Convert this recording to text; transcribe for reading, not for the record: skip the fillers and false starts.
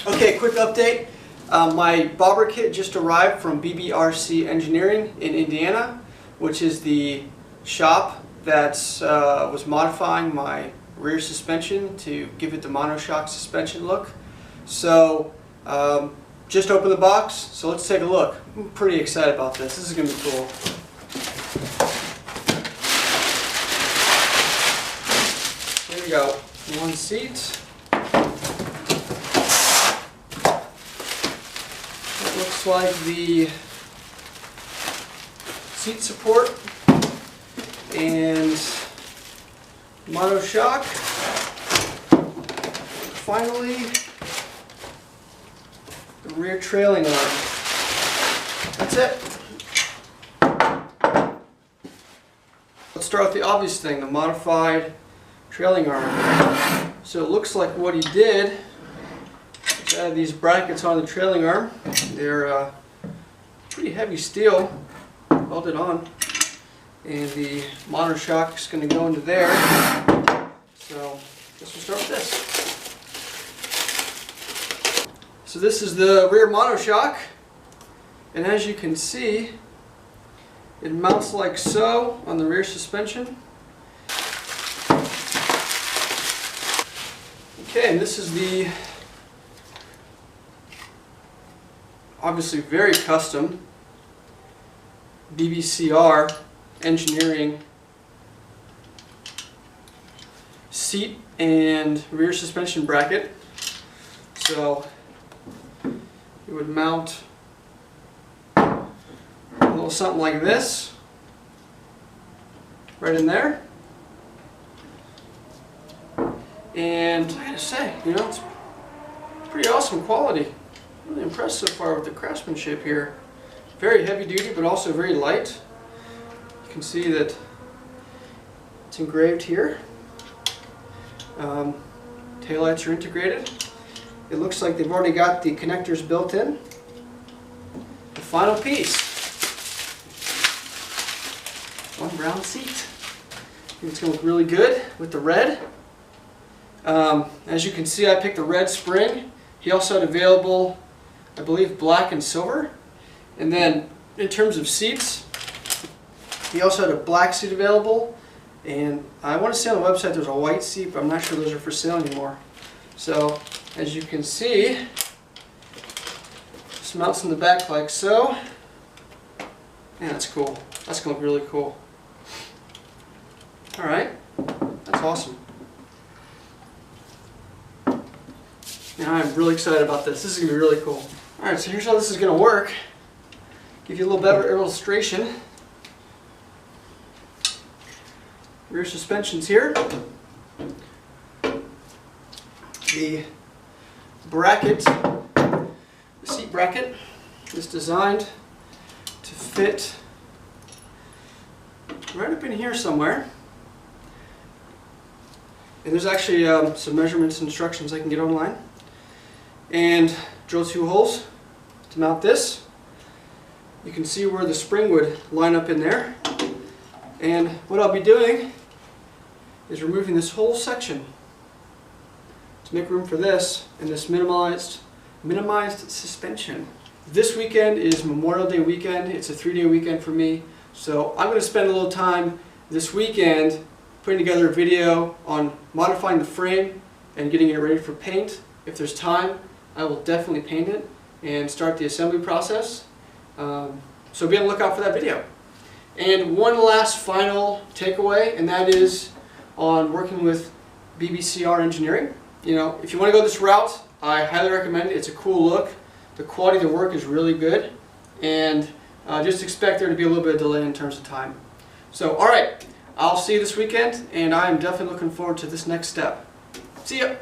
Okay, quick update. My bobber kit just arrived from BBCR Engineering in Indiana, which is the shop that was modifying my rear suspension to give it the monoshock suspension look. So just opened the box, so let's take a look. I'm pretty excited about this. This is going to be cool. Here we go. One seat. It looks like the seat support and monoshock. Finally, the rear trailing arm. That's it. Let's start with the obvious thing, the modified trailing arm. So it looks like what he did is add these brackets on the trailing arm. They're pretty heavy steel, welded on, and the monoshock is going to go into there. So I guess we'll start with this. So this is the rear monoshock, and as you can see, it mounts like so on the rear suspension. Okay, and this is the obviously very custom BBCR Engineering seat and rear suspension bracket. So it would mount a little something like this right in there. And I gotta say, you know, it's pretty awesome quality. Really impressed so far with the craftsmanship here. Very heavy duty, but also very light. You can see that it's engraved here. Taillights are integrated. It looks like they've already got the connectors built in. The final piece. One brown seat. I think it's going to look really good with the red. As you can see, I picked the red spring. He also had available, I believe, black and silver. And then in terms of seats, he also had a black seat available. And I want to say on the website there's a white seat, but I'm not sure those are for sale anymore. So as you can see, this mounts in the back like so. Yeah, that's cool. That's going to look really cool. Alright, that's awesome. Now I'm really excited about this. This is going to be really cool. Alright, so here's how this is going to work. Give you a little better illustration. Rear suspension's here. The bracket, the seat bracket, is designed to fit right up in here somewhere. And there's actually some measurements and instructions I can get online. And drill 2 holes to mount this. You can see where the spring would line up in there. And what I'll be doing is removing this whole section to make room for this and this minimized suspension. This weekend is Memorial Day weekend. It's a 3-day weekend for me. So I'm going to spend a little time this weekend putting together a video on modifying the frame and getting it ready for paint. If there's time, I will definitely paint it and start the assembly process. So be on the lookout for that video. And one last final takeaway, and that is on working with BBCR Engineering. You know, if you want to go this route, I highly recommend it. It's a cool look. The quality of the work is really good, and just expect there to be a little bit of delay in terms of time. So, alright, I'll see you this weekend, and I'm definitely looking forward to this next step. See ya!